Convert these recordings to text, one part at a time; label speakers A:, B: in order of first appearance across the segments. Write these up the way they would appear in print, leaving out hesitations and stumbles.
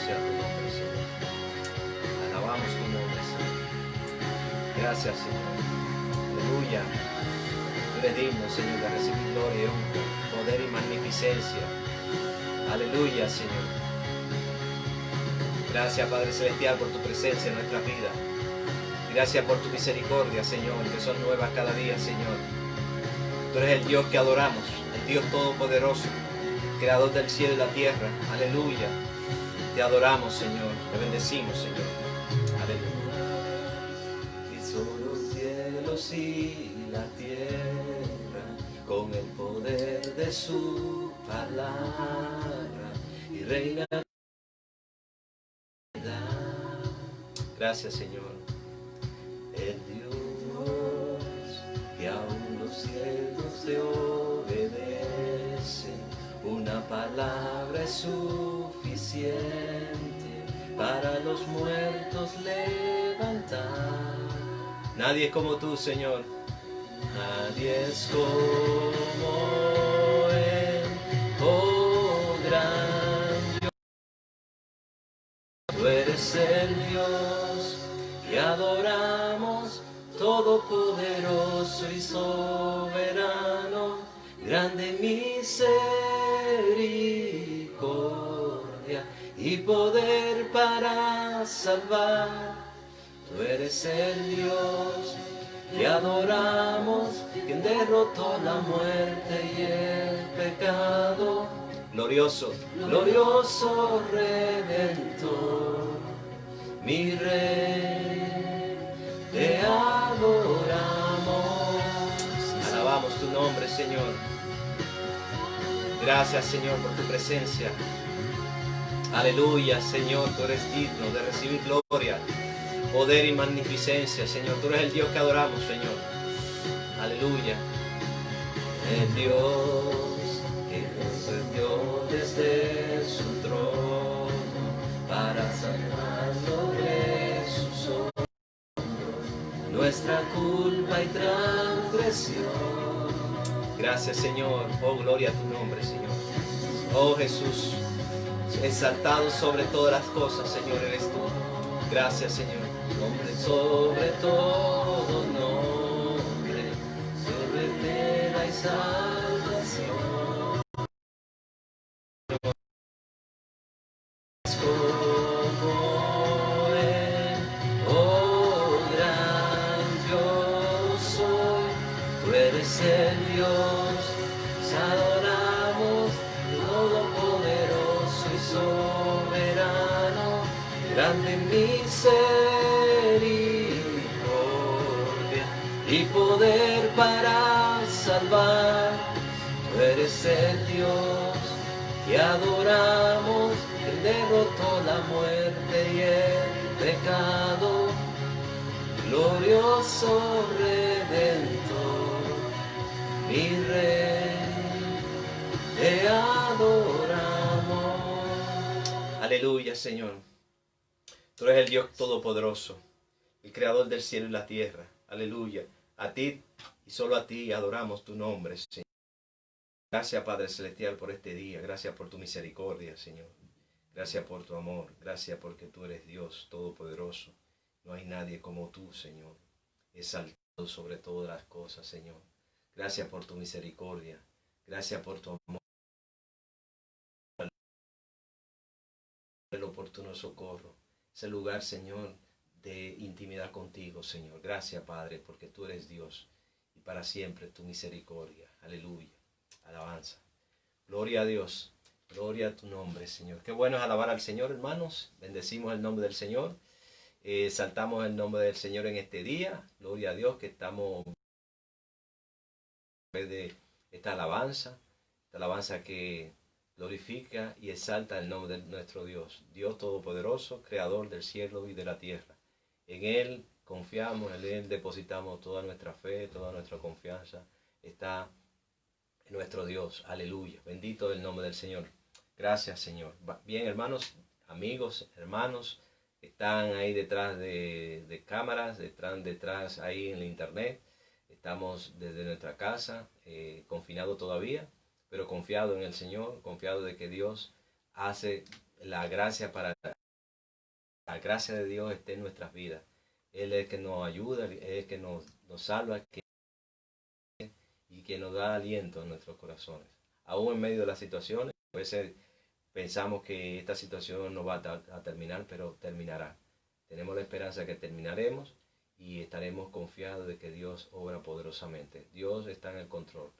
A: sea tu nombre, Señor. Alabamos tu nombre, Señor. Gracias, Señor. Aleluya. Tú eres digno, Señor, de recibir gloria y honra, poder y magnificencia. Aleluya, Señor. Gracias, Padre Celestial, por tu presencia en nuestra vida. Gracias por tu misericordia, Señor, que son nuevas cada día, Señor. Tú eres el Dios que adoramos, el Dios todopoderoso, creador del cielo y la tierra. Aleluya. Te adoramos, Señor. Te bendecimos, Señor. Aleluya. Hizo los cielos y la tierra con el poder de su palabra y reina. Gracias, Señor. El Dios que aún los cielos te obedecen, una palabra es suficiente para los muertos levantar. Nadie es como tú, Señor. Nadie es como Él, oh gran Dios. Tú eres el Dios que adoramos, todopoderoso y soberano, grande misericordia y poder para salvar. Tú eres el Dios que adoramos, quien derrotó la muerte y el pecado. Glorioso, glorioso Redentor, mi Rey, te adoramos. Alabamos tu nombre, Señor. Gracias, Señor, por tu presencia. Aleluya, Señor, tú eres digno de recibir gloria, poder y magnificencia, Señor. Tú eres el Dios que adoramos, Señor. Aleluya. El Dios que descendió desde su trono para sanar sobre sus hombros nuestra culpa y transgresión. Gracias, Señor. Oh, gloria a tu nombre, Señor. Oh, Jesús, exaltado sobre todas las cosas, Señor, eres tú. Gracias, Señor. Nombre sobre todo nombre, sobre eterna y salvación. Como Él, oh gran yo soy, tú eres el Dios, te adoramos, todopoderoso y soberano, grande misericordia y poder para salvar. Tú eres el Dios que adoramos, que derrotó la muerte y el pecado. Glorioso Redentor, mi Rey, te adoramos. Aleluya, Señor. Tú eres el Dios todopoderoso, el creador del cielo y la tierra. Aleluya. A ti y solo a ti adoramos tu nombre, Señor. Gracias, Padre Celestial, por este día. Gracias por tu misericordia, Señor. Gracias por tu amor. Gracias porque tú eres Dios todopoderoso. No hay nadie como tú, Señor. Exaltado sobre todas las cosas, Señor. Gracias por tu misericordia. Gracias por tu amor. El oportuno socorro. Ese lugar, Señor, de intimidad contigo, Señor. Gracias, Padre, porque tú eres Dios. Y para siempre tu misericordia. Aleluya. Alabanza. Gloria a Dios. Gloria a tu nombre, Señor. Qué bueno es alabar al Señor, hermanos. Bendecimos el nombre del Señor. Exaltamos el nombre del Señor en este día. Gloria a Dios que estamos de esta alabanza que glorifica y exalta el nombre de nuestro Dios. Dios Todopoderoso, Creador del cielo y de la tierra. En Él confiamos, en Él depositamos toda nuestra fe, toda nuestra confianza. Está en nuestro Dios. Aleluya. Bendito el nombre del Señor. Gracias, Señor. Bien, hermanos, amigos, hermanos, están ahí detrás de cámaras, detrás ahí en la internet. Estamos desde nuestra casa, confinados todavía, pero confiado en el Señor, confiado de que Dios hace la gracia para la gracia de Dios esté en nuestras vidas. Él es el que nos ayuda, Él es el que nos salva y que nos da aliento en nuestros corazones. Aún en medio de las situaciones, a veces pensamos que esta situación no va a terminar, pero terminará. Tenemos la esperanza de que terminaremos y estaremos confiados de que Dios obra poderosamente. Dios está en el control.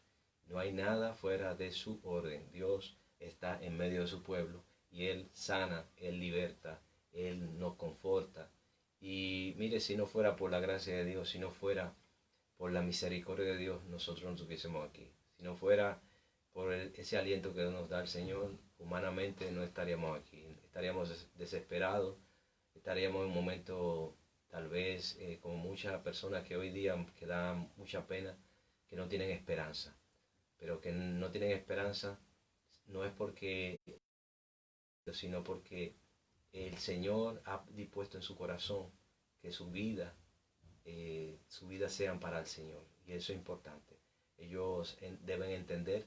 A: No hay nada fuera de su orden. Dios está en medio de su pueblo y Él sana, Él liberta, Él nos conforta. Y mire, si no fuera por la gracia de Dios, si no fuera por la misericordia de Dios, nosotros no estuviésemos aquí. Si no fuera por ese aliento que nos da el Señor, humanamente no estaríamos aquí. Estaríamos desesperados, estaríamos en un momento, tal vez, como muchas personas que hoy día, que dan mucha pena, que no tienen esperanza. Pero que no tienen esperanza no es porque, sino porque el Señor ha dispuesto en su corazón que su vida sean para el Señor. Y eso es importante. Ellos deben entender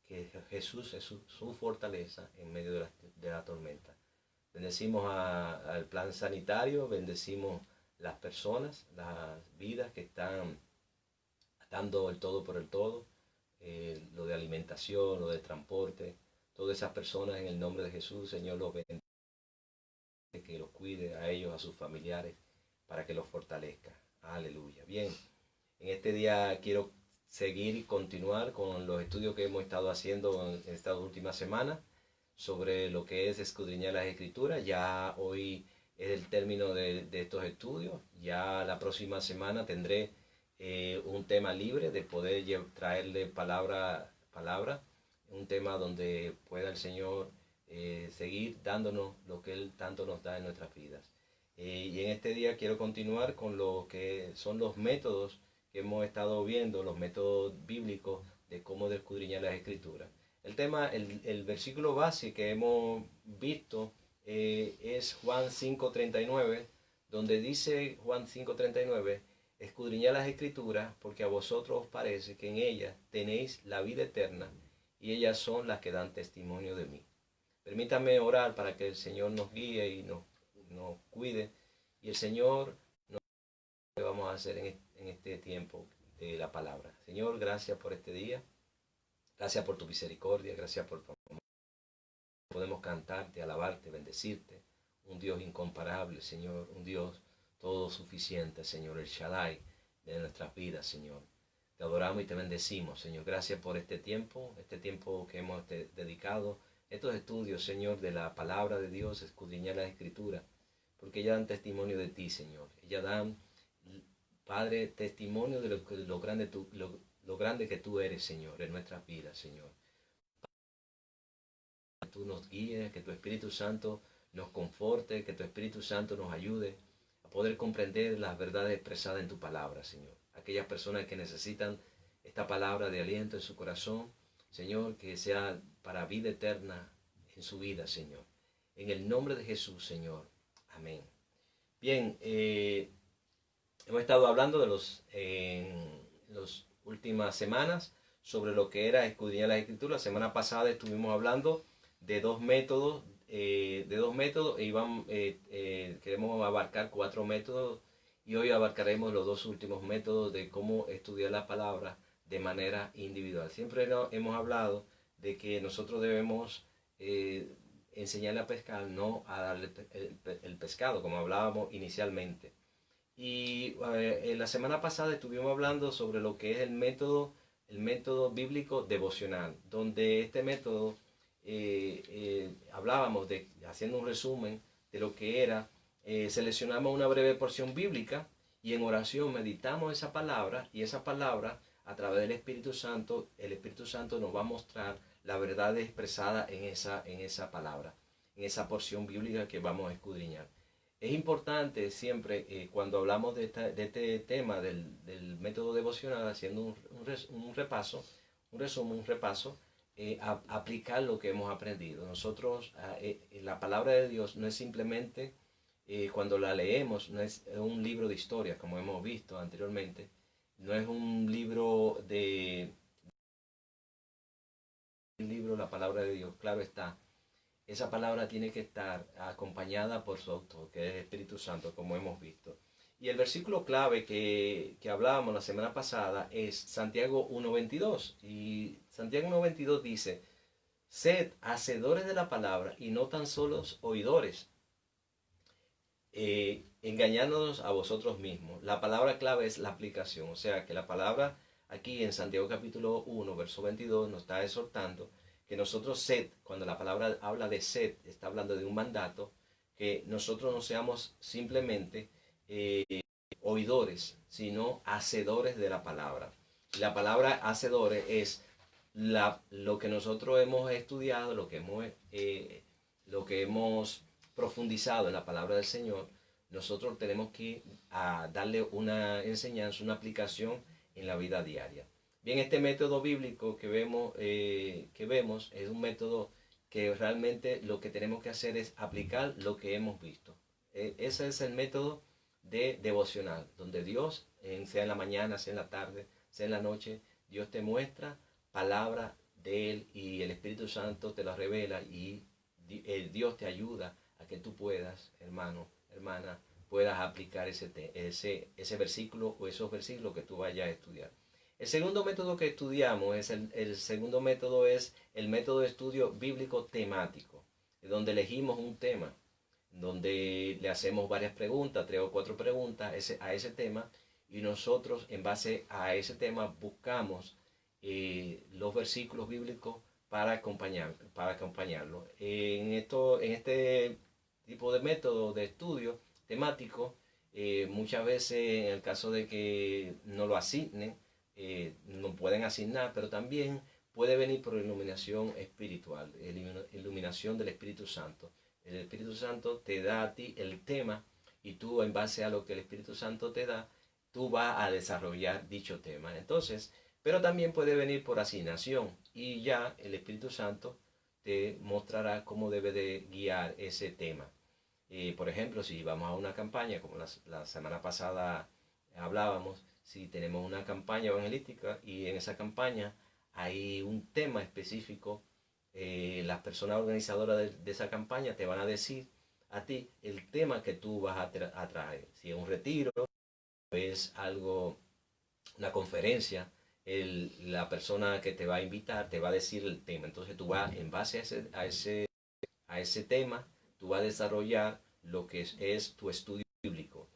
A: que Jesús es su fortaleza en medio de la tormenta. Bendecimos al plan sanitario, bendecimos las personas, las vidas que están dando el todo por el todo, lo de alimentación, lo de transporte, todas esas personas en el nombre de Jesús, Señor, los bendiga, que los cuide a ellos, a sus familiares, para que los fortalezca. Aleluya. Bien, en este día quiero seguir y continuar con los estudios que hemos estado haciendo en estas últimas semanas sobre lo que es escudriñar las Escrituras. Ya hoy es el término de estos estudios. Ya la próxima semana tendré un tema libre de poder traerle palabra, un tema donde pueda el Señor seguir dándonos lo que Él tanto nos da en nuestras vidas. Y en este día quiero continuar con lo que son los métodos que hemos estado viendo, los métodos bíblicos de cómo escudriñar las Escrituras. El tema, el versículo base que hemos visto es Juan 5:39, donde dice Juan 5:39, escudriñad las Escrituras porque a vosotros os parece que en ellas tenéis la vida eterna y ellas son las que dan testimonio de mí. Permítame orar para que el Señor nos guíe y nos cuide. Y el Señor nos lo vamos a hacer en este tiempo de la palabra. Señor, gracias por este día. Gracias por tu misericordia. Gracias por tu amor. Podemos cantarte, alabarte, bendecirte. Un Dios incomparable, Señor. Un Dios todo suficiente, Señor. El Shaddai de nuestras vidas, Señor. Te adoramos y te bendecimos, Señor. Gracias por este tiempo que hemos dedicado. Estos estudios, Señor, de la palabra de Dios, escudriñar la Escritura, porque ellas dan testimonio de ti, Señor. Ellas dan, Padre, testimonio de lo grande que tú eres, Señor, en nuestras vidas, Señor. Que tú nos guíes, que tu Espíritu Santo nos conforte, que tu Espíritu Santo nos ayude a poder comprender las verdades expresadas en tu palabra, Señor. Aquellas personas que necesitan esta palabra de aliento en su corazón, Señor, que sea para vida eterna en su vida, Señor. En el nombre de Jesús, Señor. Amén. Bien, hemos estado hablando en las últimas semanas sobre lo que era escudriñar las Escrituras. La semana pasada estuvimos hablando de dos métodos, y queremos abarcar 4 métodos, y hoy abarcaremos los 2 últimos métodos de cómo estudiar la palabra de manera individual. Siempre hemos hablado de que nosotros debemos enseñarle a pescar, no a darle el pescado, como hablábamos inicialmente. Y en la semana pasada estuvimos hablando sobre lo que es el método bíblico devocional, donde este método hablábamos de, haciendo un resumen de lo que era, seleccionamos una breve porción bíblica y en oración meditamos esa palabra, y esa palabra a través del Espíritu Santo, el Espíritu Santo nos va a mostrar la verdad expresada en esa palabra, en esa porción bíblica que vamos a escudriñar. Es importante siempre, cuando hablamos de este tema del método devocional, haciendo un repaso, aplicar lo que hemos aprendido. Nosotros, la palabra de Dios no es simplemente, cuando la leemos, no es un libro de historias, como hemos visto anteriormente, no es un libro la palabra de Dios, claro está, esa palabra tiene que estar acompañada por su autor, que es el Espíritu Santo, como hemos visto. Y el versículo clave que hablábamos la semana pasada es Santiago 1.22. Y Santiago 1.22 dice, sed hacedores de la palabra y no tan solos oidores, engañándonos a vosotros mismos. La palabra clave es la aplicación, o sea que la palabra aquí en Santiago capítulo 1, verso 22 nos está exhortando que nosotros sed, cuando la palabra habla de sed, está hablando de un mandato, que nosotros no seamos simplemente oidores, sino hacedores de la palabra. La palabra hacedores es lo que nosotros hemos estudiado, lo que hemos profundizado en la palabra del Señor. Nosotros tenemos que darle una enseñanza, una aplicación en la vida diaria. Bien, este método bíblico que vemos es un método que realmente lo que tenemos que hacer es aplicar lo que hemos visto. Ese es el método de devocional, donde Dios, sea en la mañana, sea en la tarde, sea en la noche, Dios te muestra palabra de Él y el Espíritu Santo te la revela y Dios te ayuda a que tú puedas, hermano, hermana, puedas aplicar ese versículo o esos versículos que tú vayas a estudiar. El segundo método que estudiamos el segundo método es el método de estudio bíblico temático, donde elegimos un tema, donde le hacemos varias preguntas, 3 o 4 preguntas a ese tema, y nosotros en base a ese tema buscamos los versículos bíblicos para acompañarlo. En este tipo de método de estudio temático, muchas veces en el caso de que no lo asignen, no pueden asignar, pero también puede venir por iluminación espiritual, iluminación del Espíritu Santo. El Espíritu Santo te da a ti el tema y tú en base a lo que el Espíritu Santo te da, tú vas a desarrollar dicho tema. Entonces, pero también puede venir por asignación y ya el Espíritu Santo te mostrará cómo debe de guiar ese tema. Por ejemplo, si vamos a una campaña, como la semana pasada hablábamos, si tenemos una campaña evangelística y en esa campaña hay un tema específico, las personas organizadoras de esa campaña te van a decir a ti el tema que tú vas a traer. Si es un retiro, es algo, una conferencia, la persona que te va a invitar te va a decir el tema. Entonces tú vas, en base a ese tema, tú vas a desarrollar lo que es tu estudio bíblico.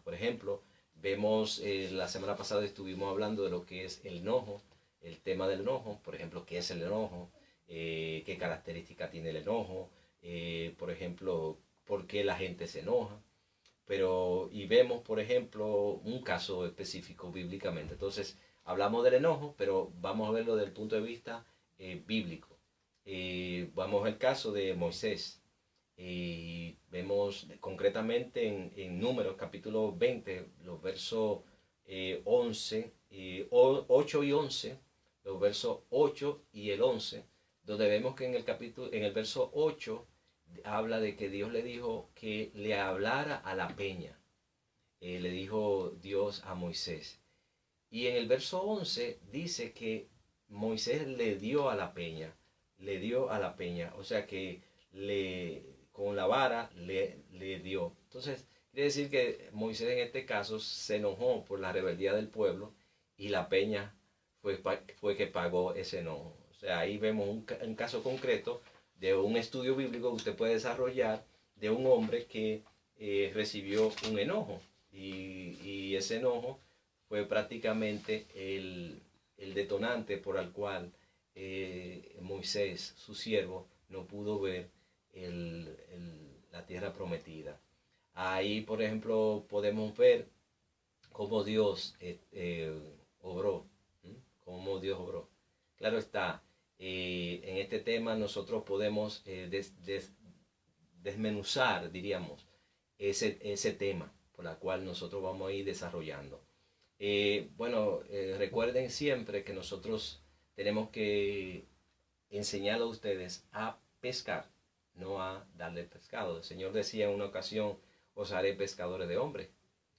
A: Por ejemplo, vemos, la semana pasada estuvimos hablando de lo que es el enojo, el tema del enojo, por ejemplo, qué es el enojo, qué características tiene el enojo, por ejemplo, por qué la gente se enoja. Pero, y vemos, por ejemplo, un caso específico bíblicamente. Entonces, hablamos del enojo, pero vamos a verlo desde el punto de vista bíblico. Vamos al caso de Moisés. Vemos concretamente en Números capítulo 20, los versos 8 y 11, los versos 8 y el 11, donde vemos que en el verso 8 habla de que Dios le dijo que le hablara a la peña. Le dijo Dios a Moisés. Y en el verso 11 dice que Moisés le dio a la peña, o sea que con la vara le dio. Entonces, quiere decir que Moisés en este caso se enojó por la rebeldía del pueblo y la peña fue que pagó ese enojo. O sea, ahí vemos un caso concreto de un estudio bíblico que usted puede desarrollar de un hombre que recibió un enojo y ese enojo fue prácticamente el detonante por el cual Moisés, su siervo, no pudo ver la tierra prometida. Ahí, por ejemplo, podemos ver cómo Dios obró. Cómo Dios obró. Claro está, en este tema nosotros podemos desmenuzar, diríamos, ese tema por el cual nosotros vamos a ir desarrollando. Recuerden siempre que nosotros tenemos que enseñar a ustedes a pescar, no a darle pescado. El Señor decía en una ocasión, os haré pescadores de hombres,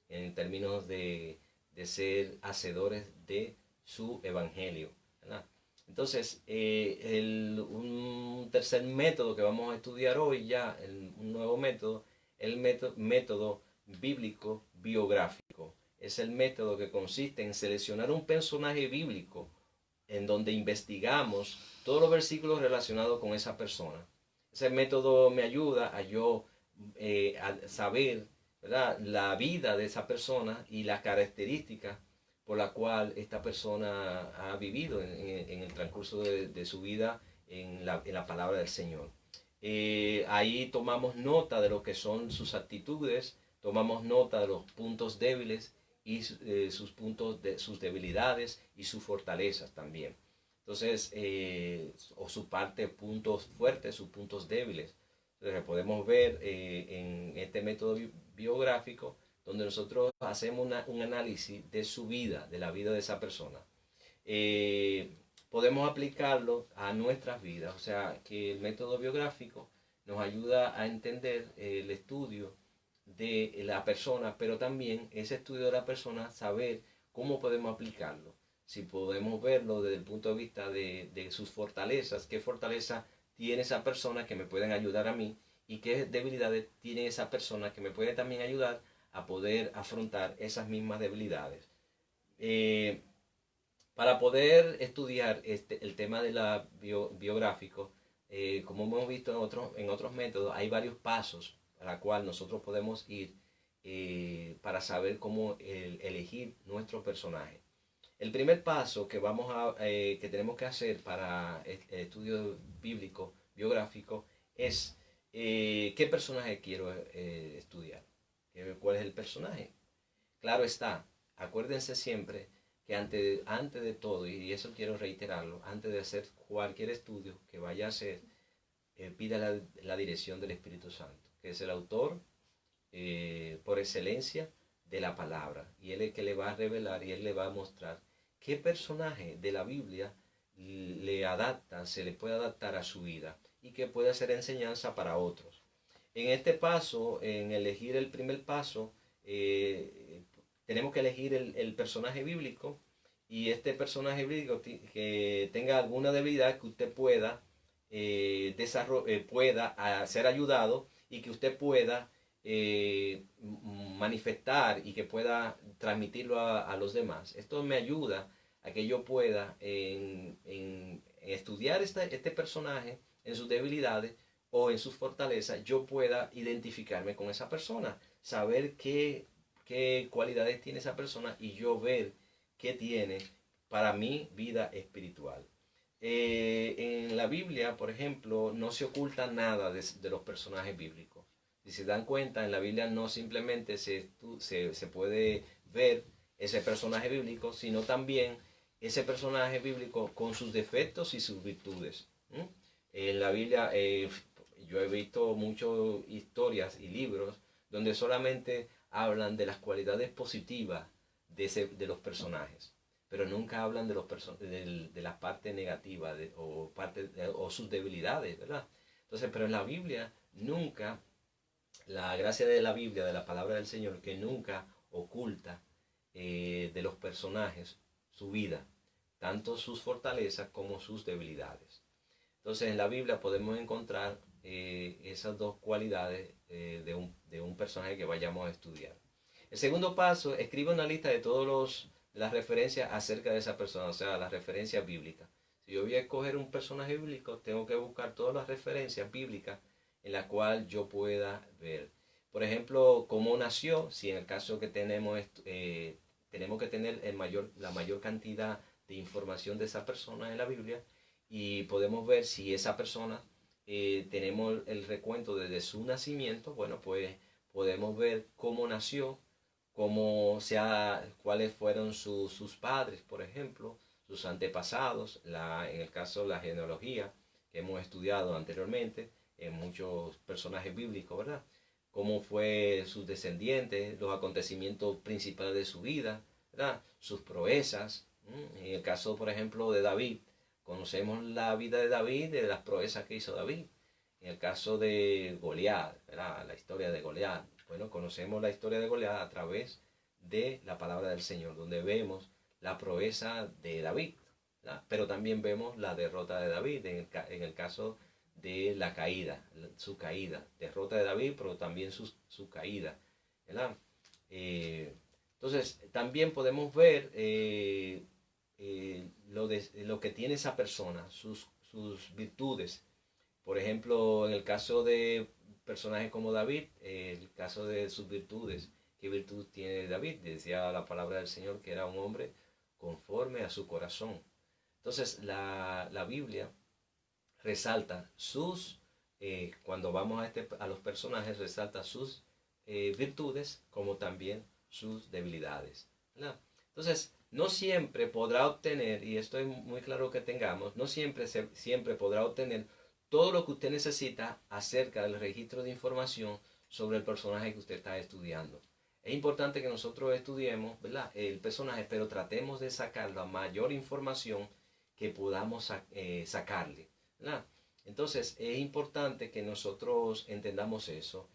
A: en términos de ser hacedores de su evangelio, ¿verdad? Entonces, un tercer método que vamos a estudiar hoy ya, un nuevo método, el método bíblico biográfico. Es el método que consiste en seleccionar un personaje bíblico en donde investigamos todos los versículos relacionados con esa persona. Ese método me ayuda a yo a saber, ¿verdad?, la vida de esa persona y las características por la cual esta persona ha vivido en el transcurso de su vida en la palabra del Señor. Ahí tomamos nota de lo que son sus actitudes, tomamos nota de los puntos débiles y sus debilidades y sus fortalezas también. Entonces, o su parte, puntos fuertes, sus puntos débiles. Entonces, podemos ver en este método biográfico donde nosotros hacemos un análisis de su vida, de la vida de esa persona. Podemos aplicarlo a nuestras vidas, o sea, que el método biográfico nos ayuda a entender el estudio de la persona, pero también ese estudio de la persona, saber cómo podemos aplicarlo. Si podemos verlo desde el punto de vista de sus fortalezas, qué fortaleza tiene esa persona que me pueden ayudar a mí y qué debilidades tiene esa persona que me puede también ayudar a poder afrontar esas mismas debilidades. Para poder estudiar el tema de la biográfico, como hemos visto en otros métodos, hay varios pasos a la cual nosotros podemos ir para saber cómo elegir nuestro personaje. El primer paso que tenemos que hacer para el estudio bíblico biográfico es qué personaje quiero estudiar. ¿Cuál es el personaje? Claro está, acuérdense siempre que antes de todo, y eso quiero reiterarlo, antes de hacer cualquier estudio que vaya a hacer, pida la dirección del Espíritu Santo, que es el autor por excelencia de la palabra. Y él es el que le va a revelar y él le va a mostrar qué personaje de la Biblia se le puede adaptar a su vida y que puede ser enseñanza para otros. En este paso, en elegir el primer paso, tenemos que elegir el personaje bíblico, y este personaje bíblico que tenga alguna debilidad que usted pueda ser ayudado y que usted pueda manifestar y que pueda transmitirlo a los demás. Esto me ayuda a que yo pueda en estudiar este personaje en sus debilidades o en sus fortalezas, yo pueda identificarme con esa persona, saber qué cualidades tiene esa persona y yo ver qué tiene para mi vida espiritual. En la Biblia, por ejemplo, no se oculta nada de los personajes bíblicos. Si se dan cuenta, en la Biblia no simplemente se puede ver ese personaje bíblico, sino también ese personaje bíblico con sus defectos y sus virtudes. En la Biblia yo he visto muchas historias y libros donde solamente hablan de las cualidades positivas de los personajes, pero nunca hablan de la parte negativa o sus debilidades, ¿verdad? Entonces, pero en la Biblia nunca, la gracia de la Biblia, de la palabra del Señor, que nunca oculta de los personajes su vida, tanto sus fortalezas como sus debilidades. Entonces en la Biblia podemos encontrar esas dos cualidades de un personaje que vayamos a estudiar. El segundo paso, escribe una lista de todas las referencias acerca de esa persona, o sea, las referencias bíblicas. Si yo voy a escoger un personaje bíblico, tengo que buscar todas las referencias bíblicas en las cuales yo pueda ver. Por ejemplo, cómo nació, si en el caso que tenemos que tener la mayor cantidad de información de esa persona en la Biblia, y podemos ver si esa persona tenemos el recuento desde su nacimiento. Bueno, pues podemos ver cómo nació, cuáles fueron sus padres, por ejemplo, sus antepasados, en el caso de la genealogía que hemos estudiado anteriormente en muchos personajes bíblicos, ¿verdad? Cómo fue sus descendientes, los acontecimientos principales de su vida, ¿verdad? Sus proezas. En el caso, por ejemplo, de David, conocemos la vida de David, de las proezas que hizo David. En el caso de Goliat, ¿verdad? La historia de Goliat. Bueno, conocemos la historia de Goliat a través de la palabra del Señor, donde vemos la proeza de David, ¿verdad? Pero también vemos la derrota de David en el caso de la caída, su caída, derrota de David, pero también su caída, ¿verdad? Entonces, también podemos ver lo que tiene esa persona, sus virtudes. Por ejemplo, en el caso de personajes como David, el caso de sus virtudes. ¿Qué virtud tiene David? Decía la palabra del Señor que era un hombre conforme a su corazón. Entonces, la Biblia resalta cuando vamos a los personajes, resalta sus virtudes como también sus debilidades, ¿verdad? Entonces, no siempre podrá obtener, y esto es muy claro que tengamos, no siempre podrá obtener todo lo que usted necesita acerca del registro de información sobre el personaje que usted está estudiando. Es importante que nosotros estudiemos, ¿verdad?, el personaje, pero tratemos de sacar la mayor información que podamos sacarle, ¿verdad? Entonces, es importante que nosotros entendamos eso.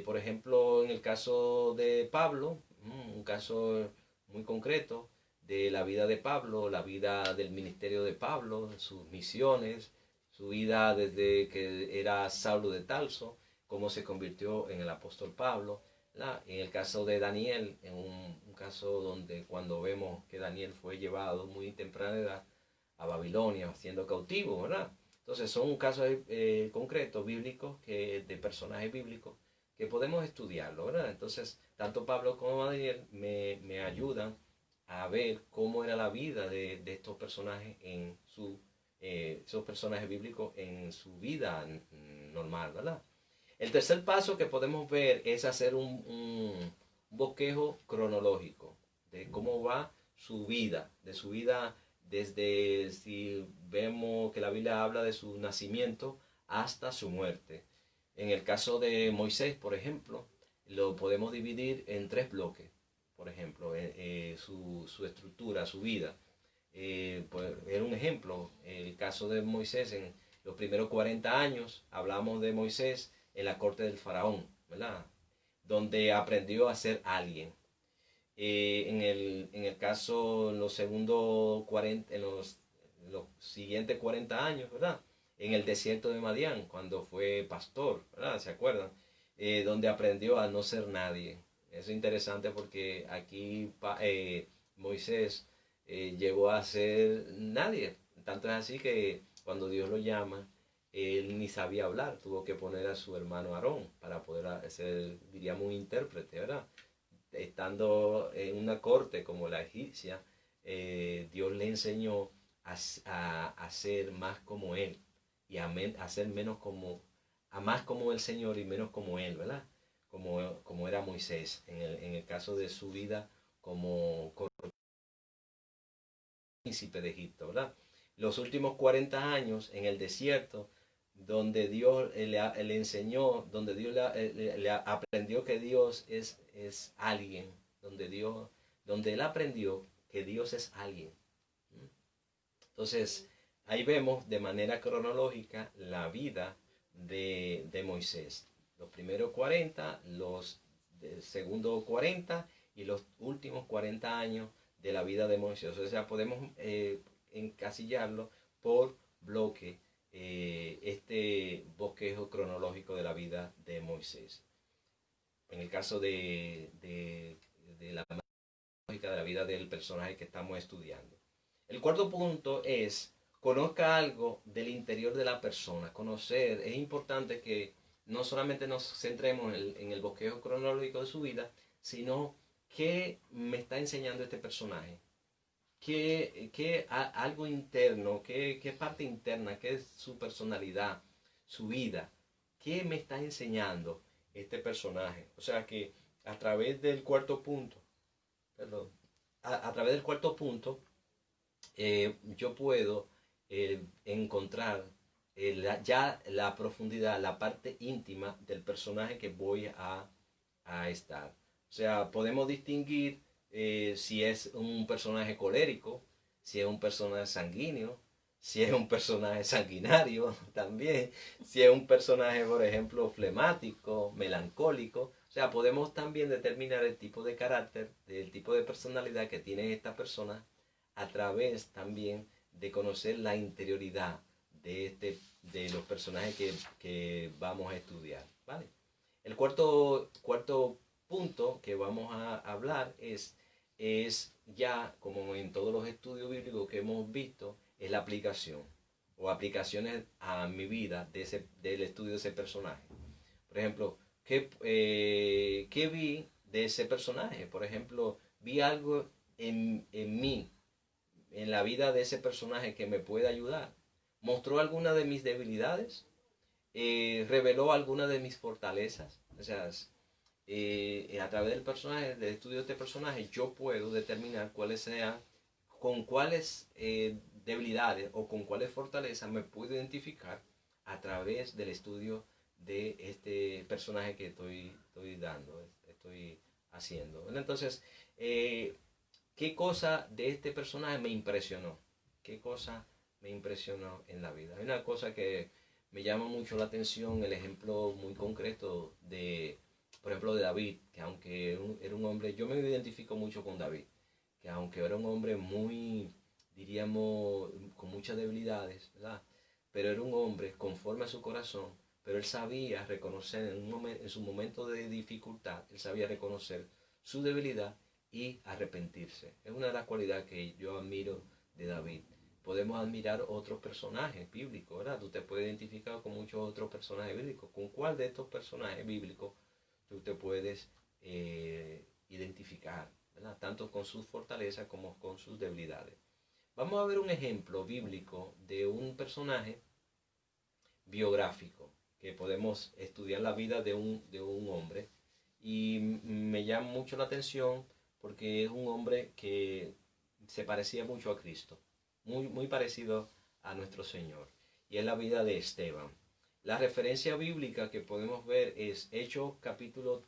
A: Por ejemplo, en el caso de Pablo, un caso muy concreto de la vida de Pablo, la vida del ministerio de Pablo, sus misiones, su vida desde que era Saulo de Tarso, cómo se convirtió en el apóstol Pablo. En el caso de Daniel, en un caso donde cuando vemos que Daniel fue llevado muy temprana edad a Babilonia, siendo cautivo, ¿verdad? Entonces son casos concretos bíblicos, de personajes bíblicos, que podemos estudiarlo, ¿verdad? Entonces, tanto Pablo como Daniel me ayudan a ver cómo era la vida de estos personajes esos personajes bíblicos en su vida normal, ¿verdad? El tercer paso que podemos ver es hacer un bosquejo cronológico de cómo va de su vida desde, si vemos que la Biblia habla de su nacimiento hasta su muerte. En el caso de Moisés, por ejemplo, lo podemos dividir en tres bloques. Por ejemplo, su estructura, su vida. Pues, era un ejemplo, el caso de Moisés en los primeros 40 años, hablamos de Moisés en la corte del faraón, ¿verdad? Donde aprendió a ser alguien. En el caso, en los segundos 40, en los siguientes 40 años, ¿verdad? En el desierto de Madián, cuando fue pastor, ¿verdad? ¿Se acuerdan? Donde aprendió a no ser nadie. Eso es interesante porque aquí Moisés llegó a ser nadie. Tanto es así que cuando Dios lo llama, él ni sabía hablar, tuvo que poner a su hermano Aarón para poder ser, diríamos, un intérprete, ¿verdad? Estando en una corte como la egipcia, Dios le enseñó a ser más como Él y a ser a más como el Señor y menos como Él, ¿verdad? Como era Moisés en el caso de su vida como príncipe de Egipto, ¿verdad? Los últimos 40 años en el desierto, donde Dios le enseñó, donde Dios le aprendió que Dios es alguien, donde él aprendió que Dios es alguien. Entonces, ahí vemos de manera cronológica la vida de Moisés. Los primeros 40, los segundos 40 y los últimos 40 años de la vida de Moisés. O sea, podemos encasillarlo por bloque, este bosquejo cronológico de la vida de Moisés. En el caso de la lógica de la vida del personaje que estamos estudiando. El cuarto punto es: conozca algo del interior de la persona. Conocer, es importante que no solamente nos centremos en el bosquejo cronológico de su vida, sino qué me está enseñando este personaje. Algo interno, qué parte interna, qué es su personalidad, su vida, qué me está enseñando este personaje. O sea que a través del cuarto punto, perdón, a través del cuarto punto, yo puedo encontrar ya la profundidad, la parte íntima del personaje que voy a estar. O sea, podemos distinguir si es un personaje colérico, si es un personaje sanguíneo, si es un personaje sanguinario también, si es un personaje, por ejemplo, flemático, melancólico. O sea, podemos también determinar el tipo de carácter, el tipo de personalidad que tiene esta persona a través también de conocer la interioridad de los personajes que vamos a estudiar, ¿vale? El cuarto punto que vamos a hablar es ya, como en todos los estudios bíblicos que hemos visto, es la aplicación o aplicaciones a mi vida del estudio de ese personaje. Por ejemplo, ¿qué vi de ese personaje? Por ejemplo, vi algo en mí, en la vida de ese personaje que me puede ayudar. ¿Mostró alguna de mis debilidades? ¿Reveló alguna de mis fortalezas? O sea, a través del personaje, del estudio de este personaje, yo puedo determinar cuáles sean, con cuáles debilidades o con cuáles fortalezas me puedo identificar a través del estudio de este personaje que estoy haciendo. Entonces, ¿qué cosa de este personaje me impresionó? ¿Qué cosa me impresionó en la vida? Hay una cosa que me llama mucho la atención, el ejemplo muy concreto por ejemplo, de David, que aunque era un hombre, yo me identifico mucho con David, que aunque era un hombre muy, diríamos, con muchas debilidades, ¿verdad? Pero era un hombre conforme a su corazón, pero él sabía reconocer en su momento de dificultad, él sabía reconocer su debilidad y arrepentirse. Es una de las cualidades que yo admiro de David. Podemos admirar otros personajes bíblicos, ¿verdad? Tú te puedes identificar con muchos otros personajes bíblicos. ¿Con cuál de estos personajes bíblicos tú te puedes identificar, ¿verdad? Tanto con sus fortalezas como con sus debilidades? Vamos a ver un ejemplo bíblico de un personaje biográfico, que podemos estudiar la vida de un hombre. Y me llama mucho la atención porque es un hombre que se parecía mucho a Cristo, muy parecido a nuestro Señor. Y es la vida de Esteban. La referencia bíblica que podemos ver es Hechos capítulo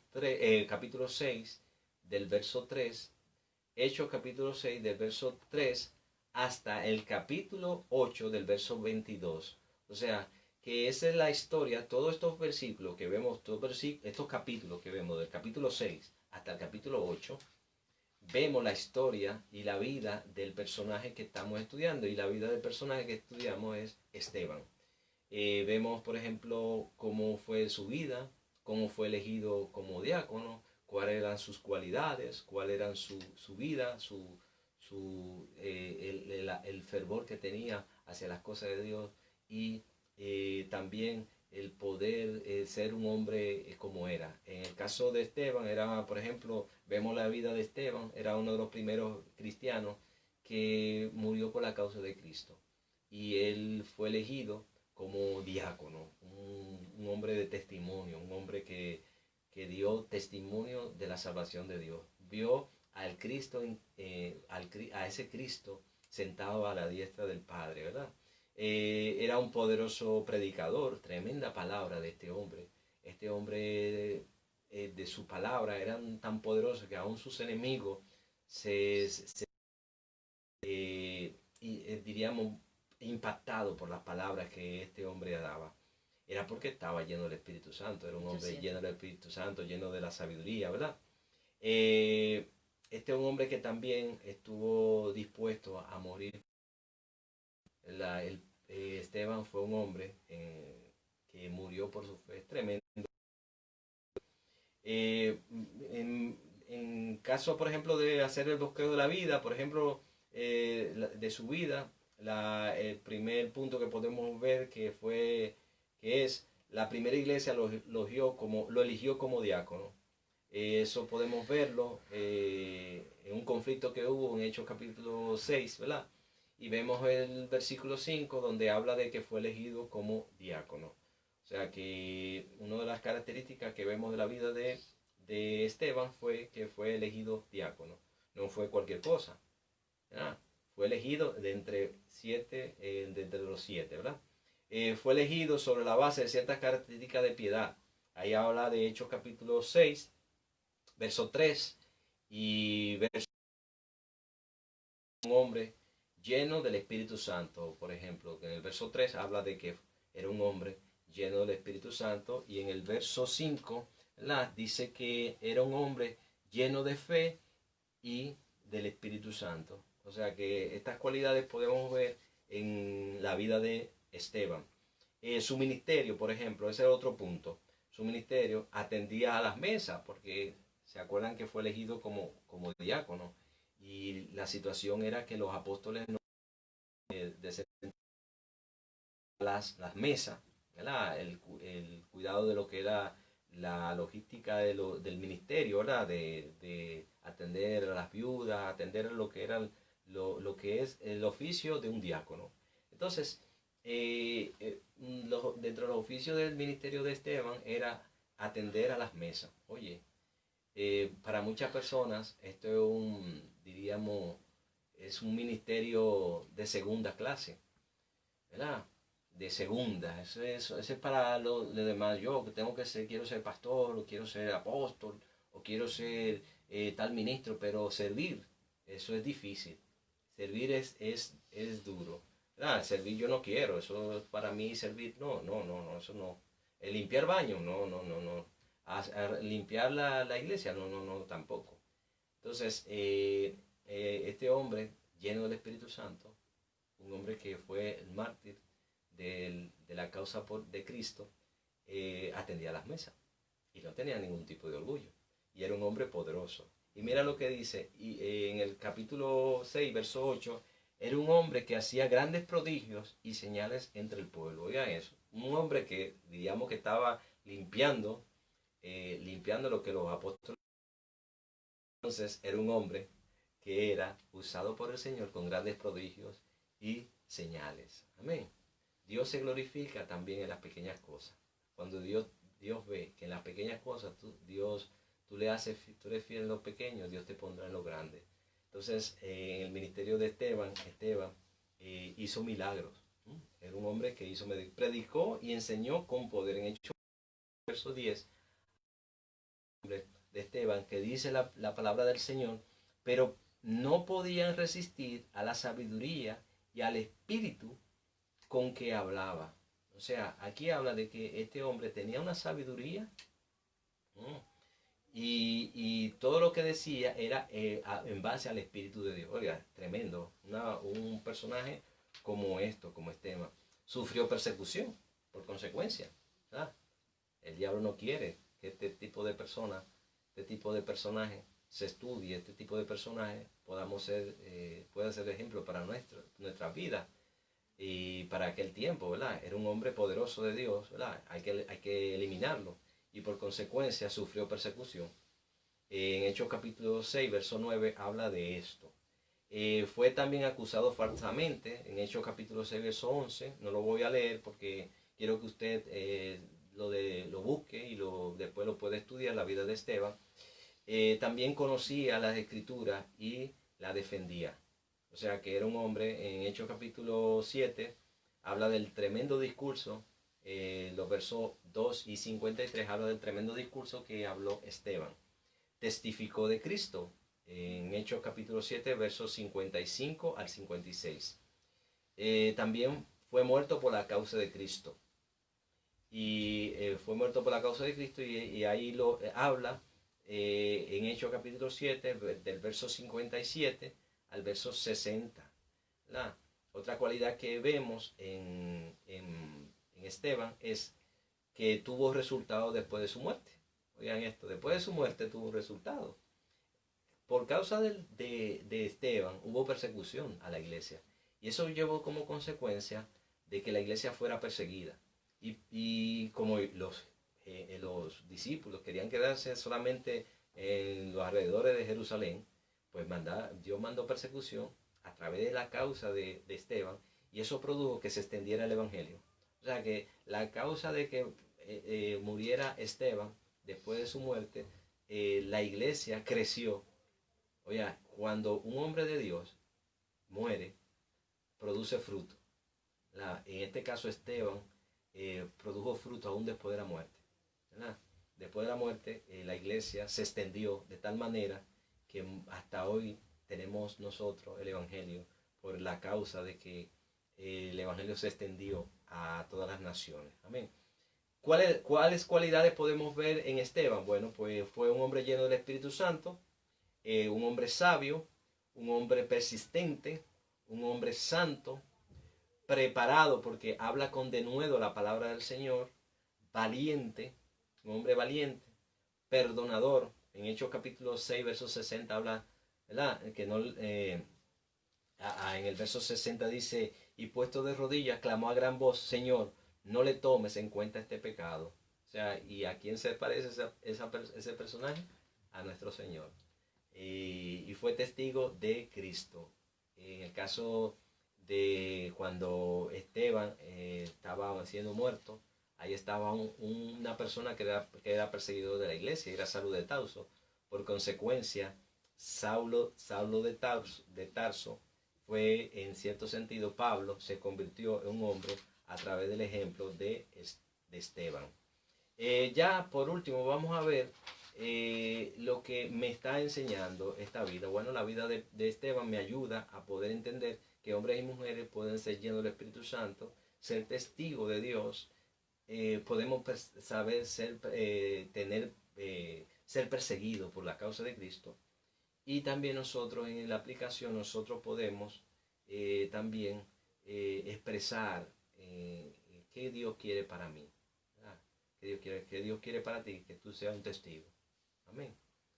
A: 6 del verso 3, Hechos capítulo 6 del verso 3 hasta el capítulo 8 del verso 22. O sea, que esa es la historia, todos estos versículos que vemos, estos capítulos que vemos del capítulo 6 hasta el capítulo 8, vemos la historia y la vida del personaje que estamos estudiando. Y la vida del personaje que estudiamos es Esteban. Vemos, por ejemplo, cómo fue su vida, cómo fue elegido como diácono, cuáles eran sus cualidades, cuál eran su vida, el fervor que tenía hacia las cosas de Dios y también el poder ser un hombre como era. En el caso de Esteban, era, por ejemplo, vemos la vida de Esteban, era uno de los primeros cristianos que murió por la causa de Cristo. Y él fue elegido como diácono, un hombre de testimonio, un hombre que dio testimonio de la salvación de Dios. Vio al Cristo, a ese Cristo sentado a la diestra del Padre, ¿verdad? Era un poderoso predicador, tremenda palabra de este hombre. Este hombre de su palabra eran tan poderosos que aún sus enemigos diríamos, impactado por las palabras que este hombre daba. Era porque estaba lleno del Espíritu Santo, era un hombre lleno del Espíritu Santo, lleno de la sabiduría, ¿verdad? Este es un hombre que también estuvo dispuesto a morir. Esteban fue un hombre que murió por su fe, es tremendo. En caso, por ejemplo, de hacer el bosqueo de la vida, por ejemplo, de su vida, el primer punto que podemos ver que es la primera iglesia lo eligió como diácono. Eso podemos verlo en un conflicto que hubo en Hechos capítulo 6, ¿verdad? Y vemos el versículo 5 donde habla de que fue elegido como diácono. O sea que una de las características que vemos de la vida de Esteban fue que fue elegido diácono. No fue cualquier cosa, ¿verdad? Fue elegido de entre los siete, ¿verdad? Fue elegido sobre la base de ciertas características de piedad. Ahí habla de Hechos capítulo 6, verso 3 y verso un hombre lleno del Espíritu Santo, por ejemplo, que en el verso 3 habla de que era un hombre lleno del Espíritu Santo y en el verso 5 dice que era un hombre lleno de fe y del Espíritu Santo. O sea que estas cualidades podemos ver en la vida de Esteban. Su ministerio, por ejemplo, ese es otro punto. Su ministerio atendía a las mesas, porque se acuerdan que fue elegido como diácono. Y la situación era que los apóstoles no las mesas, ¿verdad? El cuidado de lo que era la logística del ministerio, ¿verdad? De atender a las viudas, atender lo que era lo que es el oficio de un diácono. Entonces, dentro del oficio del ministerio de Esteban era atender a las mesas. Oye, para muchas personas esto es diríamos, es un ministerio de segunda clase, ¿verdad? De segunda. Eso es para los demás. Yo que tengo que ser, quiero ser pastor, o quiero ser apóstol, o quiero ser tal ministro, pero servir, eso es difícil. Servir es duro. Servir yo no quiero, eso para mí servir, no, eso no. El limpiar baño, no. A limpiar la iglesia, no, tampoco. Entonces, este hombre lleno del Espíritu Santo, un hombre que fue el mártir de la causa de Cristo, atendía las mesas y no tenía ningún tipo de orgullo. Y era un hombre poderoso. Y mira lo que dice en el capítulo 6, verso 8, era un hombre que hacía grandes prodigios y señales entre el pueblo. Oigan eso, un hombre que diríamos que estaba limpiando lo que los apóstoles. Entonces era un hombre que era usado por el Señor con grandes prodigios y señales. Amén. Dios se glorifica también en las pequeñas cosas. Cuando Dios ve que en las pequeñas cosas tú eres fiel en los pequeños, Dios te pondrá en los grandes. Entonces, en el ministerio de Esteban hizo milagros. Era un hombre que predicó y enseñó con poder. En Hechos, verso 10, de Esteban, que dice la palabra del Señor, pero no podían resistir a la sabiduría y al espíritu con que hablaba. O sea, aquí habla de que este hombre tenía una sabiduría y todo lo que decía era en base al Espíritu de Dios. Oiga, tremendo. Un personaje como Esteban. Sufrió persecución por consecuencia. ¿Verdad? El diablo no quiere que este tipo de personaje se estudie, este tipo de personaje pueda ser ejemplo para nuestra vida. Y para aquel tiempo, ¿verdad? Era un hombre poderoso de Dios, ¿verdad? Hay que eliminarlo. Y por consecuencia sufrió persecución. En Hechos capítulo 6, verso 9, habla de esto. Fue también acusado falsamente. En Hechos capítulo 6, verso 11, no lo voy a leer porque quiero que usted lo busque y después lo pueda estudiar, la vida de Esteban. También conocía las escrituras y la defendía. O sea que era un hombre. En Hechos capítulo 7 habla del tremendo discurso, los versos 2 y 53 habla del tremendo discurso que habló Esteban. Testificó de Cristo en Hechos capítulo 7 versos 55 al 56. También fue muerto por la causa de Cristo. Y fue muerto por la causa de Cristo y ahí lo habla en Hechos capítulo 7 del verso 57 al verso 60. ¿Verdad? Otra cualidad que vemos en Esteban es que tuvo resultados después de su muerte. Oigan esto, después de su muerte tuvo resultados. Por causa de Esteban hubo persecución a la iglesia. Y eso llevó como consecuencia de que la iglesia fuera perseguida. Y como los discípulos querían quedarse solamente en los alrededores de Jerusalén, pues Dios mandó persecución a través de la causa de Esteban, y eso produjo que se extendiera el evangelio. O sea que la causa de que muriera Esteban después de su muerte, la iglesia creció. Oye, cuando un hombre de Dios muere, produce fruto. En este caso Esteban produjo fruto aún después de la muerte. ¿Verdad? Después de la muerte, la iglesia se extendió de tal manera que hasta hoy tenemos nosotros el evangelio por la causa de que el evangelio se extendió a todas las naciones. Amén. ¿Cuáles cualidades podemos ver en Esteban? Bueno, pues fue un hombre lleno del Espíritu Santo, un hombre sabio, un hombre persistente, un hombre santo, preparado porque habla con denuedo la palabra del Señor, valiente, un hombre valiente, perdonador. En Hechos capítulo 6, verso 60 habla, ¿verdad? Que no, en el verso 60 dice, y puesto de rodillas, clamó a gran voz, Señor, no le tomes en cuenta este pecado. O sea, ¿y a quién se parece ese personaje? A nuestro Señor. Y fue testigo de Cristo. En el caso de cuando Esteban estaba siendo muerto, ahí estaba una persona que era perseguidor de la iglesia, era Saulo de Tarso. Por consecuencia, Saulo de Tarso fue, en cierto sentido, Pablo se convirtió en un hombre a través del ejemplo de Esteban. Ya por último vamos a ver lo que me está enseñando esta vida. Bueno, la vida de Esteban me ayuda a poder entender que hombres y mujeres pueden ser llenos del Espíritu Santo, ser testigos de Dios, podemos saber ser perseguidos por la causa de Cristo. Y también nosotros en la aplicación, nosotros podemos también expresar qué Dios quiere para mí. ¿Verdad? Que Dios quiere para ti, que tú seas un testigo. Amén.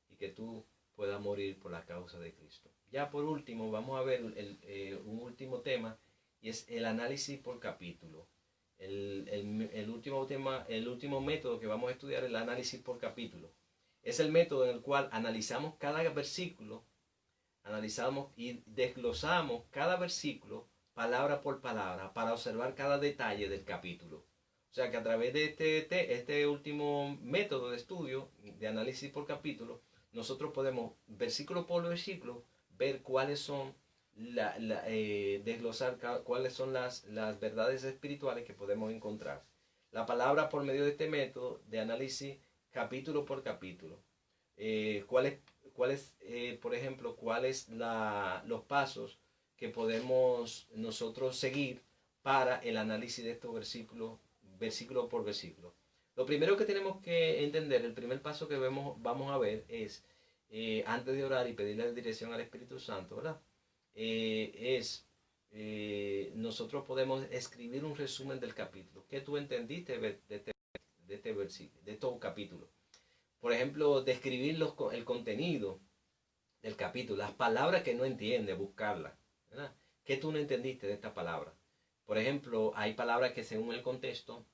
A: Y que tú puedas morir por la causa de Cristo. Ya por último, vamos a ver un último tema, y es el análisis por capítulo. El último método que vamos a estudiar es el análisis por capítulo. Es el método en el cual analizamos cada versículo, analizamos y desglosamos cada versículo palabra por palabra para observar cada detalle del capítulo. O sea que a través de este último método de estudio, de análisis por capítulo, nosotros podemos, versículo por versículo, ver cuáles son, desglosar cuáles son las verdades espirituales que podemos encontrar. La palabra por medio de este método de análisis capítulo por capítulo. Por ejemplo, cuáles los pasos que podemos nosotros seguir para el análisis de estos versículos, versículo por versículo. Lo primero que tenemos que entender, el primer paso que vamos a ver es, antes de orar y pedirle dirección al Espíritu Santo, ¿verdad? Nosotros podemos escribir un resumen del capítulo. ¿Qué tú entendiste de este versículo, de estos capítulos? Por ejemplo, describir el contenido del capítulo, las palabras que no entiendes, buscarlas, ¿verdad? ¿Qué tú no entendiste de esta palabra? Por ejemplo, hay palabras que según el contexto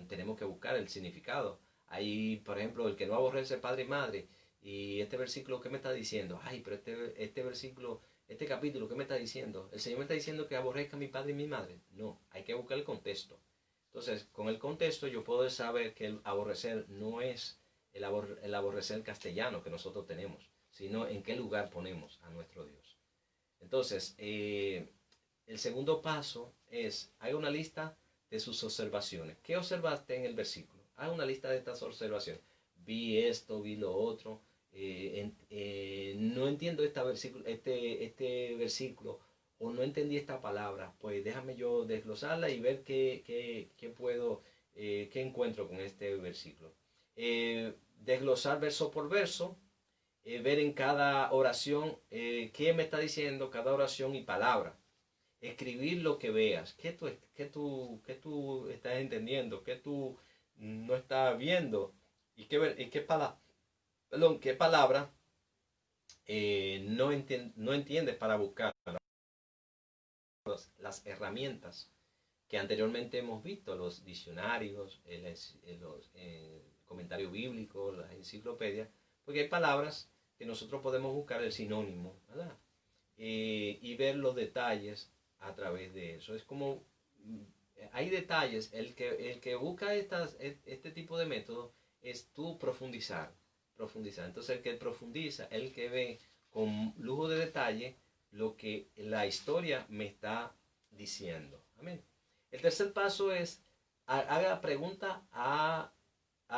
A: tenemos que buscar el significado. Hay, por ejemplo, el que no aborrece padre y madre. Y este versículo, ¿qué me está diciendo? Ay, pero este versículo, este capítulo, ¿qué me está diciendo? ¿El Señor me está diciendo que aborrezca a mi padre y mi madre? No, hay que buscar el contexto. Entonces, con el contexto yo puedo saber que el aborrecer no es el aborrecer castellano que nosotros tenemos, sino en qué lugar ponemos a nuestro Dios. Entonces, el segundo paso es, haga una lista de sus observaciones. ¿Qué observaste en el versículo? Haga una lista de estas observaciones. Vi esto, vi lo otro. No entiendo este versículo, o no entendí esta palabra. Pues déjame yo desglosarla y ver qué encuentro con este versículo. Desglosar verso por verso. Ver en cada oración qué me está diciendo cada oración y palabra. Escribir lo que veas, qué tú estás entendiendo, qué tú no estás viendo, y qué palabra no entiendes para buscar las herramientas que anteriormente hemos visto, los diccionarios, los comentarios bíblicos, las enciclopedias, porque hay palabras que nosotros podemos buscar el sinónimo, ¿verdad? Y ver los detalles a través de eso. Es como, hay detalles, el que busca este tipo de método es tú profundizar. Entonces el que profundiza, el que ve con lujo de detalle lo que la historia me está diciendo. Amén. El tercer paso es, haga pregunta a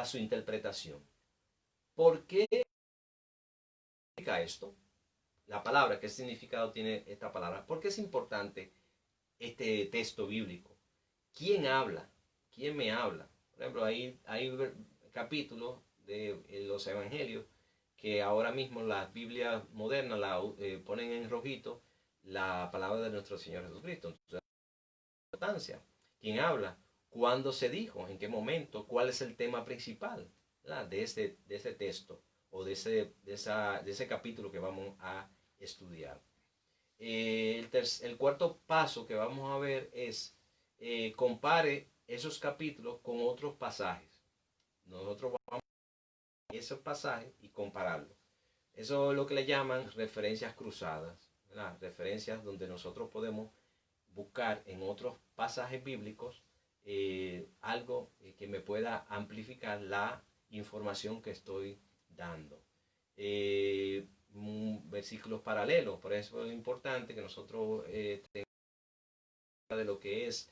A: su interpretación. ¿Por qué significa esto? La palabra, ¿qué significado tiene esta palabra? ¿Por qué es importante este texto bíblico? ¿Quién habla? ¿Quién me habla? Por ejemplo, hay capítulos de los evangelios que ahora mismo las Biblias modernas ponen en rojito la palabra de nuestro Señor Jesucristo. Entonces, concordancia. ¿Quién habla? ¿Cuándo se dijo? ¿En qué momento? ¿Cuál es el tema principal, ¿verdad?, de ese texto o de ese capítulo que vamos a estudiar? El cuarto paso que vamos a ver es compare esos capítulos con otros pasajes. Nosotros vamos a ver esos pasajes y compararlos. Eso es lo que le llaman referencias cruzadas, ¿verdad? Referencias donde nosotros podemos buscar en otros pasajes bíblicos algo que me pueda amplificar la información que estoy dando. Versículos paralelos, por eso es importante que nosotros tengamos de lo que es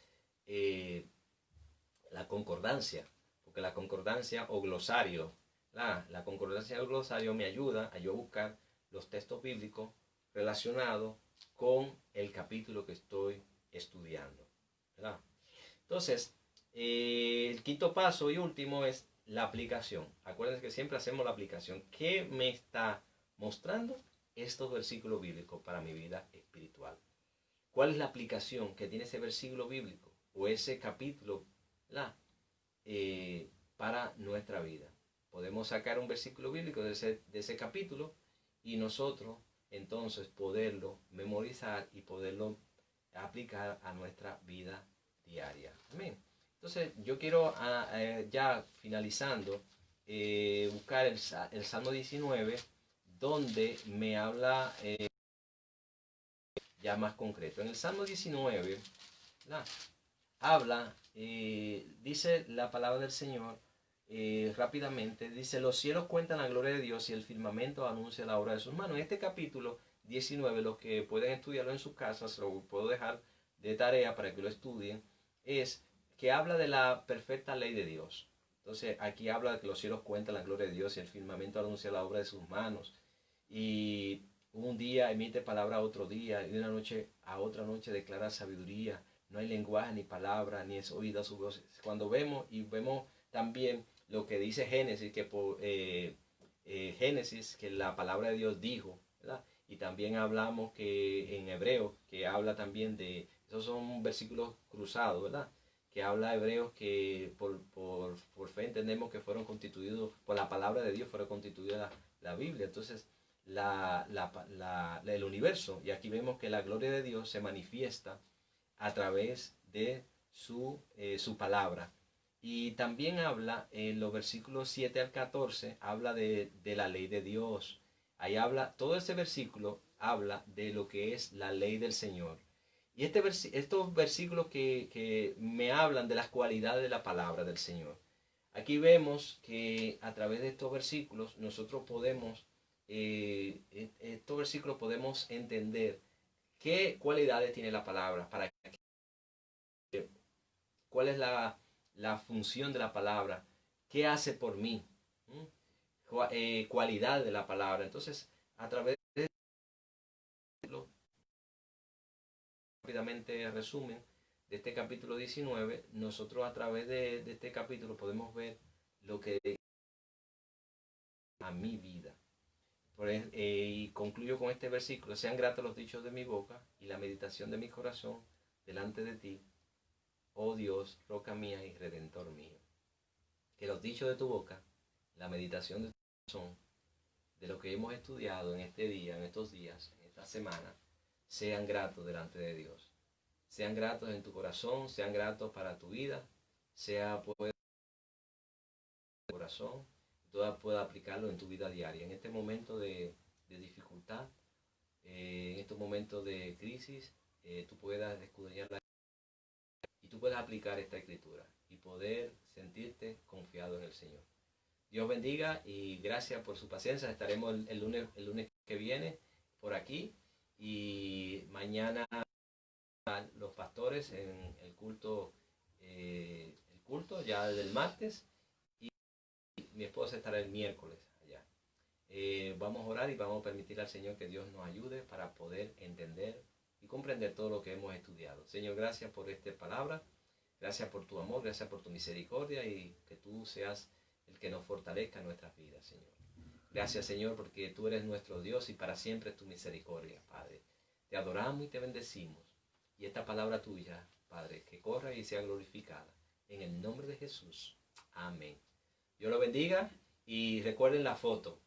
A: la concordancia, porque la concordancia o glosario, la concordancia o glosario me ayuda a yo buscar los textos bíblicos relacionados con el capítulo que estoy estudiando, ¿verdad? Entonces, el quinto paso y último es la aplicación. Acuérdense que siempre hacemos la aplicación. ¿Qué me está mostrando estos versículos bíblicos para mi vida espiritual? ¿Cuál es la aplicación que tiene ese versículo bíblico o ese capítulo, ¿verdad?, para nuestra vida? Podemos sacar un versículo bíblico de ese capítulo y nosotros entonces poderlo memorizar y poderlo aplicar a nuestra vida diaria. Amén. Entonces yo quiero ya finalizando buscar el Salmo 19, donde me habla ya más concreto. En el Salmo 19 habla, dice la palabra del Señor rápidamente, dice: los cielos cuentan la gloria de Dios y el firmamento anuncia la obra de sus manos. En este capítulo 19, los que pueden estudiarlo en sus casas, se lo puedo dejar de tarea para que lo estudien, es que habla de la perfecta ley de Dios. Entonces aquí habla de que los cielos cuentan la gloria de Dios y el firmamento anuncia la obra de sus manos. Y un día emite palabra a otro día, y de una noche a otra noche declara sabiduría. No hay lenguaje ni palabra, ni es oída su voz. Cuando vemos también lo que dice Génesis, que la palabra de Dios dijo, ¿verdad? Y también hablamos que en Hebreo, que habla también de, esos son versículos cruzados, ¿verdad?, que habla Hebreos que por fe entendemos que fueron constituidos, por la palabra de Dios fueron constituida la Biblia. Entonces, el universo, y aquí vemos que la gloria de Dios se manifiesta a través de su palabra. Y también habla en los versículos 7 al 14, habla de la ley de Dios. Ahí habla, todo ese versículo habla de lo que es la ley del Señor. Y estos versículos que me hablan de las cualidades de la palabra del Señor. Aquí vemos que a través de estos versículos nosotros podemos, estos versículos podemos entender qué cualidades tiene la palabra, cuál es la función de la palabra, qué hace por mí, cualidad de la palabra. Entonces, a través de rápidamente resumen de este capítulo 19, nosotros a través de este capítulo podemos ver lo que a mi vida. Y concluyo con este versículo: sean gratos los dichos de mi boca y la meditación de mi corazón delante de ti, oh Dios, roca mía y redentor mío. Que los dichos de tu boca, la meditación de tu corazón, de lo que hemos estudiado en este día, en estos días, en esta semana, sean gratos delante de Dios. Sean gratos en tu corazón, sean gratos para tu vida, sea pues tu corazón, tú puedas aplicarlo en tu vida diaria. En este momento de dificultad, en estos momentos de crisis, tú puedas escudriñar y tú puedas aplicar esta escritura y poder sentirte confiado en el Señor. Dios bendiga y gracias por su paciencia. Estaremos el lunes que viene por aquí, y mañana los pastores en el culto ya del martes, y mi esposa estará el miércoles allá. Vamos a orar y vamos a permitir al Señor que Dios nos ayude para poder entender y comprender todo lo que hemos estudiado. Señor, gracias por esta palabra, gracias por tu amor, gracias por tu misericordia, y que tú seas el que nos fortalezca en nuestras vidas, Señor. Gracias, Señor, porque tú eres nuestro Dios y para siempre es tu misericordia, Padre. Te adoramos y te bendecimos. Y esta palabra tuya Padre, que corra y sea glorificada. En el nombre de Jesús. Amén. Dios lo bendiga y recuerden la foto.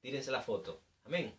A: Tírense la foto. Amén.